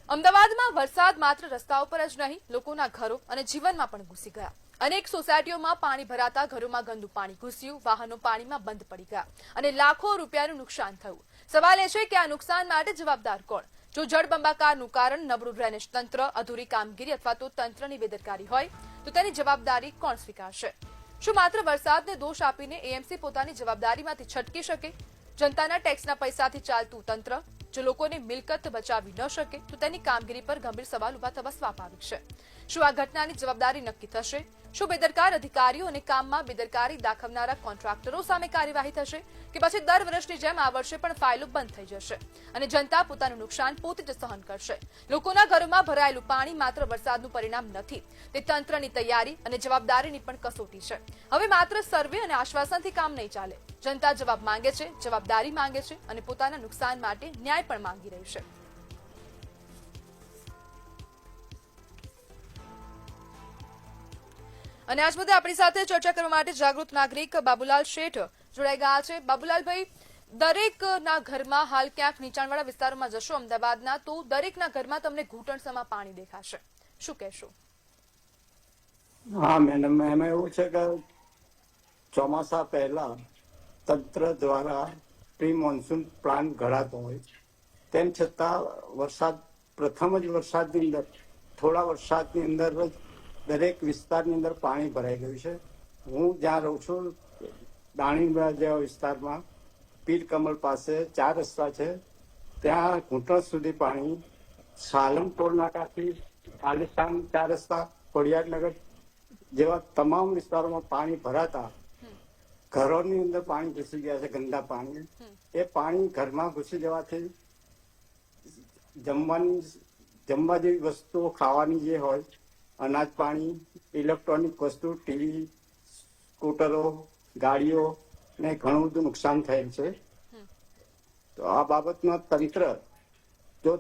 અમદાવાદમાં વરસાદ માત્ર રસ્તાઓ પર જ નહીં, લોકોના ઘરો અને જીવનમાં પણ ઘૂસી ગયા. અનેક સોસાયટીઓમાં પાણી ભરાતા ઘરોમાં ગંદુ પાણી ઘૂસ્યું, વાહનો પાણીમાં બંધ પડી ગયા અને લાખો રૂપિયાનું નુકસાન થયું. સવાલ એ છે કે આ નુકસાન માટે જવાબદાર કોણ? જો જળબંબાકારનું કારણ નબળું ડ્રેનેજ તંત્ર, અધૂરી કામગીરી અથવા તો તંત્રની બેદરકારી હોય તો તેની જવાબદારી કોણ સ્વીકારશે? શું માત્ર વરસાદને દોષ આપીને એએમસી પોતાની જવાબદારીમાંથી છટકી શકે? જનતાના ટેક્સના પૈસાથી ચાલતું તંત્ર જો લોકોની મિલકત બચાવી ન શકે તો તેની કામગીરી પર ગંભીર સવાલ ઉભા થવા સ્વાભાવિક છે. શું આ ઘટનાની જવાબદારી નક્કી થશે? શું બેદરકાર અધિકારીઓ અને કામમાં બેદરકારી દાખવનારા કોન્ટ્રાક્ટરો સામે કાર્યવાહી થશે કે પછી દર વર્ષની જેમ આ વર્ષે પણ ફાઇલો બંધ થઈ જશે અને જનતા પોતાનું નુકસાન પોતે જ સહન કરશે? લોકોના ઘરોમાં ભરાયેલું પાણી માત્ર વરસાદનું પરિણામ નથી, તે તંત્રની તૈયારી અને જવાબદારીની પણ કસોટી છે. હવે માત્ર સર્વે અને આશ્વાસનથી કામ નહીં ચાલે. જનતા જવાબ માંગે છે, જવાબદારી માંગે છે અને પોતાના નુકસાન માટે ન્યાય પણ માંગી રહી છે. અને આજ મુદ્દે આપણી સાથે ચર્ચા કરવા માટે જાગૃત નાગરિક બાબુલાલ શેઠ જોડાઈ ગયા છે. બાબુલાલભાઈ, દરેકના ઘરમાં હાલ ક્યાંક નીચાણવાળા વિસ્તારોમાં જશો અમદાવાદના તો દરેકના ઘરમાં તમને ઘૂંટણસમાં પાણી દેખાશે. શું કહેશો? હા મેડમ, એમાં એવું છે કે ચોમાસા પહેલા તંત્ર દ્વારા પ્રી મોન્સૂન પ્લાન ઘડાતો હોય, તેમ છતાં વરસાદ પ્રથમ જ વરસાદની અંદર થોડા વરસાદની અંદર જ દરેક વિસ્તારની અંદર પાણી ભરાઈ ગયું છે. હું જ્યાં રહું છું દાણીબા જેવા વિસ્તારમાં પીર કમલ પાસે 4 રસ્તા છે, ત્યાં ઘૂંટણ સુધી પાણી, સાલમપોર નાકાથી આલિશાન 4 રસ્તા, ખોડિયારનગર જેવા તમામ વિસ્તારોમાં પાણી ભરાતા ઘરોની અંદર પાણી ઘૂસી ગયા છે, ગંદા પાણી. એ પાણી ઘરમાં ઘૂસી જવાથી જમવા જેવી વસ્તુઓ, ખાવાની જે હોય, અનાજ પાણી, ઇલેક્ટ્રોનિક વસ્તુ, ટીવી, સ્કૂટરો, ગાડીઓ ને ઘણું બધું નુકસાન થયેલ છે. તો આ બાબતમાં તંત્ર જો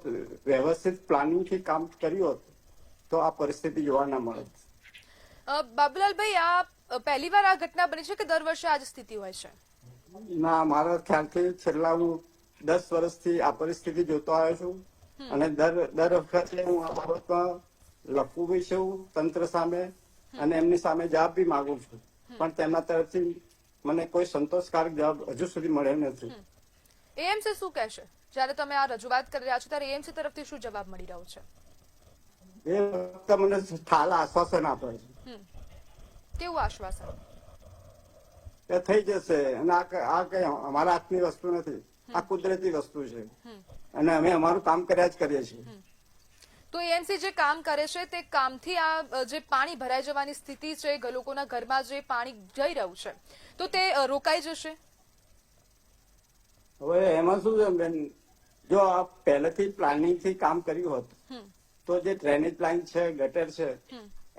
વ્યવસ્થિત પ્લાનિંગથી કામ કર્યું હોત તો આ પરિસ્થિતિ જોવા ના મળે. બાબુલાલભાઈ, આ પહેલી વાર આ ઘટના બની છે કે દર વર્ષે આ જ સ્થિતિ હોય છે? ના, મારા ખ્યાલથી છેલ્લા હું 10 વર્ષથી આ પરિસ્થિતિ જોતો આવ્યો છું અને દર વખતે હું આ બાબતમાં લખું બી છું તંત્ર સામે અને એમની સામે જવાબ બી માંગુ છું, પણ તેમના તરફથી મને કોઈ સંતોષકારક જવાબ હજુ સુધી મળ્યો નથી. એએમસી શું કહેશે? જયારે તમે આ રજૂઆત કરી રહ્યા છો ત્યારે એએમસી તરફથી શું જવાબ મળી રહ્યો છે? એ વખતે મને ઠાલ આશ્વાસન આપે છે. કેવું આશ્વાસન? એ થઈ જશે અને આ કઈ અમારા હાથની વસ્તુ નથી, આ કુદરતી વસ્તુ છે અને અમે અમારું કામ કર્યા જ કરીએ છીએ. તો એએમસી જે કામ કરે છે તે કામથી આ જે પાણી ભરાઈ જવાની સ્થિતિ છે, લોકોના ઘરમાં જે પાણી જઈ રહ્યું છે તો તે રોકાઈ જશે? હવે એમાં શું છે બેન, જો આ પહેલેથી પ્લાનિંગથી કામ કર્યું હોત તો જે ડ્રેનેજ લાઈન છે, ગટર છે,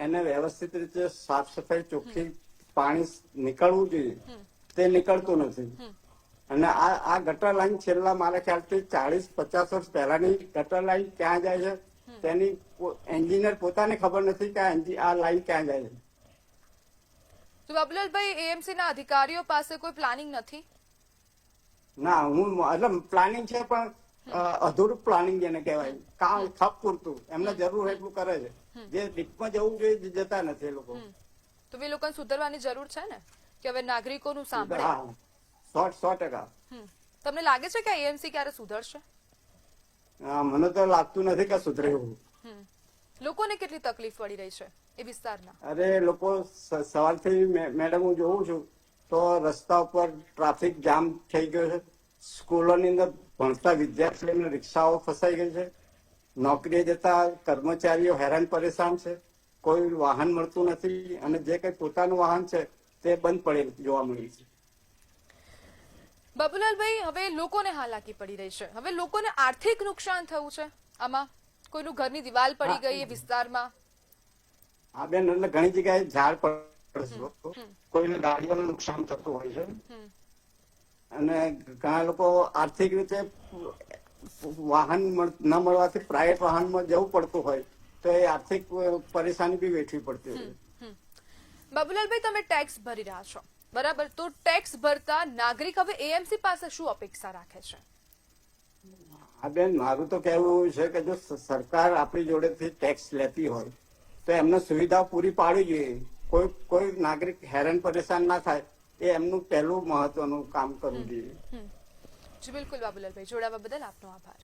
એને વ્યવસ્થિત રીતે સાફ સફાઈ, ચોખ્ખી પાણી નીકળવું જોઈએ, તે નીકળતું નથી. અને આ ગટર લાઈન છેલ્લા મારા ખ્યાલથી 40-50 વર્ષ પહેલાની ગટર લાઈન ક્યાં જાય છે તેની એન્જિનિયર પોતાને ખબર નથી કે આ લાઈન ક્યાં જાય છે. તો બાબુલાલભાઈ, એએમસી ના અધિકારીઓ પાસે કોઈ પ્લાનિંગ નથી? ના, એટલે પ્લાનિંગ છે પણ અધૂરું પ્લાનિંગ જેને કહેવાય, કામ થપ પૂરતું, એમને જરૂર એટલું કરે છે, જે ડીપમાં જવું જોઈએ જતા નથી એ લોકો. તો એ લોકોને સુધરવાની જરૂર છે ને કે હવે નાગરિકોનું સાંભળે. 100%. તમને લાગે છે કે એએમસી ક્યારે સુધરશે? મને તો લાગતું નથી કે સુધરે એવું. લોકોને કેટલી તકલીફ પડી રહી છે એ વિસ્તારના? અરે લોકો સવારથી મેડમ હું જોઉં છું તો રસ્તા ઉપર ટ્રાફિક જામ થઈ ગયો છે, સ્કૂલોની અંદર ભણતા વિદ્યાર્થીઓની રિક્ષાઓ ફસાઈ ગઈ છે, નોકરીએ જતા કર્મચારીઓ હેરાન પરેશાન છે, કોઈ વાહન મળતું નથી અને જે કઈ પોતાનું વાહન છે તે બંધ પડેલ જોવા મળ્યું છે. બાબુલાલભાઈ, હવે લોકોને હાલાકી પડી રહી છે, હવે લોકોને આર્થિક નુકસાન થયું છે આમાં? કોઈનું ઘરની દિવાલ પડી ગઈ એ વિસ્તારમાં? હા બેન, એટલે ઘણી જગ્યાએ ઝાડ પડે છે, કોઈને ગાડીઓનું નુકસાન થતું હોય છે અને ઘણા લોકો આર્થિક રીતે વાહન ન મળવાથી પ્રાઇવેટ વાહનમાં જવું પડતું હોય તો એ આર્થિક પરેશાની બી વેઠવી પડતી હોય. બાબુલાલભાઈ, તમે ટેક્સ ભરી રહ્યા છો, બરાબર? તો ટેક્સ ભરતા નાગરિક હવે એએમસી પાસે શું અપેક્ષા રાખે છે? હા બેન, મારું તો કહેવું એવું છે કે જો સરકાર આપણી જોડેથી ટેક્સ લેતી હોય તો એમને સુવિધા પૂરી પાડવી જોઈએ. કોઈ નાગરિક હેરાન પરેશાન ના થાય એ એમનું પહેલું મહત્વનું કામ કરવું જોઈએ. જી બિલકુલ બાબુલાલભાઈ, જોડાવા બદલ આપનો આભાર.